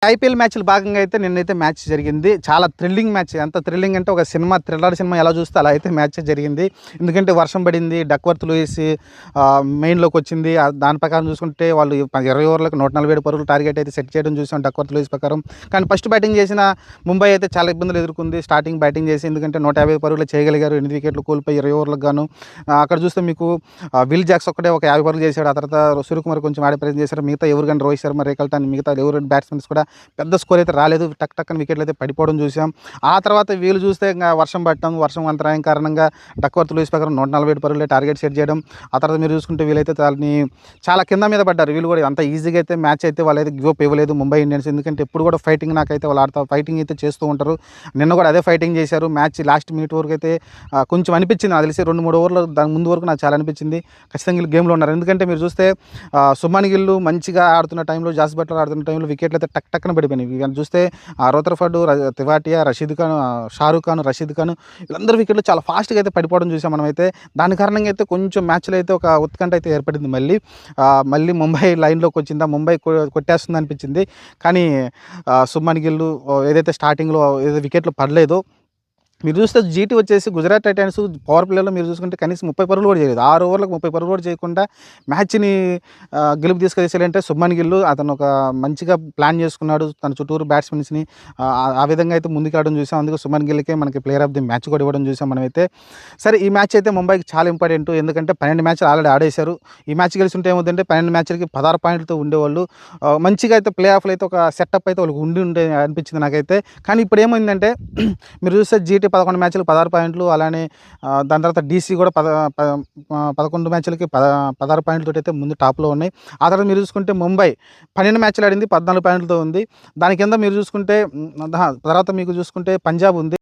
IPL మ్యాచ్‌లో భాగంగా అయితే నిన్నైతే మ్యాచ్ జరిగింది. చాలా థ్రిల్లింగ్ మ్యాచ్. ఎంత థ్రిల్లింగ్ అంటే ఒక సినిమా థ్రిల్లర్ సినిమా ఎలా చూస్తే అలా అయితే మ్యాచ్ జరిగింది. ఎందుకంటే వర్షం పడింది. డక్వర్త్ లూయిస్ మెయిన్‌లోకి వచ్చింది. దాని ప్రకారం చూసుకుంటే వాళ్ళు 20 ఓవర్లకు 147 పరుగులు టార్గెట్ అయితే సెట్ చేయడం చూసాం డక్వర్త్ లూయిస్ ప్రకారం. కానీ ఫస్ట్ బ్యాటింగ్ చేసిన ముంబై అయితే చాలా ఇబ్బందులు ఎదుర్కొంది. స్టార్టింగ్ బ్యాటింగ్ చేసి ఎందుకంటే 150 పరుగులు చేయగలిగారు. 8 వికెట్లు కోల్పోయి 20 ఓవర్లకు గాను. అక్కడ చూస్తే మీకు విల్ జాక్స్ ఒక్కడే ఒక 50 పరుగులు చేశాడు. ఆ తర్వాత సూర్యకుమార్ కొంచెం ఆడే ప్రయత్నం చేశారు. మిగతా ఎవరు కానీ రోహిత్ శర్మ, రేఖల్టన్ మిగతా ఎవరు బ్యాట్స్మెన్స్ కూడా పెద్ద స్కోర్ అయితే రాలేదు. టక్ టక్కన వికెట్లు అయితే పడిపోవడం చూసాం. ఆ తర్వాత వీళ్ళు చూస్తే ఇంకా వర్షం పడటం, వర్షం అంతరాయం కారణంగా డక్వర్త్ లూయిస్ ప్రకారం 147 పరుగులే టార్గెట్ సెట్ చేయడం. ఆ తర్వాత మీరు చూసుకుంటే వీళ్ళైతే చాలా కింద మీద పడ్డారు. వీళ్ళు కూడా అంత ఈజీగా అయితే మ్యాచ్ అయితే వాళ్ళైతే గివ్ అప్ ఇవ్వలేదు ముంబై ఇండియన్స్. ఎందుకంటే ఎప్పుడు కూడా ఫైటింగ్ నాకైతే వాళ్ళు ఆడతా ఫైటింగ్ అయితే చేస్తూ ఉంటారు. నిన్న కూడా అదే ఫైటింగ్ చేశారు. మ్యాచ్ లాస్ట్ మినిట్ వరకు అయితే కొంచెం అనిపించింది నాకు తెలిసి 2-3 ఓవర్లు దాని ముందు వరకు నాకు చాలా అనిపించింది ఖచ్చితంగా వీళ్ళు గేమ్లో ఉన్నారు. ఎందుకంటే మీరు చూస్తే సుమన్ గిల్ మంచిగా ఆడుతున్న టైంలో, జాస్ బట్లర్ ఆడుతున్న టైంలో వికెట్లు అయితే టక్ టక్కన పడిపోయినాయి. ఇవన్నీ చూస్తే రూథర్ఫర్డ్, తివాటియా, రషీద్ ఖాన్, షారూక్ ఖాన్, రషీద్ ఖాన్ వీళ్ళందరూ వికెట్లు చాలా ఫాస్ట్గా అయితే పడిపోవడం చూసాం మనమైతే. దాని కారణంగా అయితే కొంచెం మ్యాచ్లో అయితే ఒక ఉత్కంఠ అయితే ఏర్పడింది. మళ్ళీ ముంబై లైన్లోకి వచ్చిందా, ముంబై కొట్టేస్తుంది అనిపించింది. కానీ సుమన్ గిల్ ఏదైతే స్టార్టింగ్లో ఏదైతే వికెట్లు పడలేదో మీరు చూస్తే జీటీ వచ్చేసి గుజరాత్ టైటాన్స్ పవర్ ప్లేలో మీరు చూసుకుంటే కనీసం 30 పరుగులు కూడా చేయలేదు. 6 ఓవర్లకు 30 పరుగులు కూడా చేయకుండా మ్యాచ్ని గెలుపు తీసుకొచ్చేయాలంటే సుమన్ గిల్ అతను ఒక మంచిగా ప్లాన్ చేసుకున్నాడు. తన చుట్టూరు బ్యాట్స్మెన్స్ని ఆ విధంగా అయితే ముందుకు చూసాం. అందుకే సుమన్ గిల్కే మనకి ప్లేయర్ ఆఫ్ ది మ్యాచ్ కూడా ఇవ్వడం చూసాం మనమైతే. సరే, ఈ మ్యాచ్ అయితే ముంబైకి చాలా ఇంపార్టెంట్. ఎందుకంటే 12 మ్యాచ్లు ఆల్రెడీ ఆడేశారు. ఈ మ్యాచ్ గెలిచి ఉంటే ఏమవుతుందంటే 12 మ్యాచ్లకి 16 పాయింట్లతో ఉండేవాళ్ళు. మంచిగా అయితే ప్లే ఆఫ్లో అయితే ఒక సెటప్ అయితే వాళ్ళకి ఉండే అనిపించింది నాకైతే. కానీ ఇప్పుడు ఏమైందంటే మీరు చూస్తే జీటీ 11 మ్యాచ్లు 16 పాయింట్లు, అలానే దాని తర్వాత డీసీ కూడా 11 మ్యాచ్లకి 16 పాయింట్లతో అయితే ముందు టాప్లో ఉన్నాయి. ఆ తర్వాత మీరు చూసుకుంటే ముంబై 12 మ్యాచ్లు ఆడింది, 14 పాయింట్లతో ఉంది. దాని కింద మీరు చూసుకుంటే తర్వాత మీకు చూసుకుంటే పంజాబ్ ఉంది.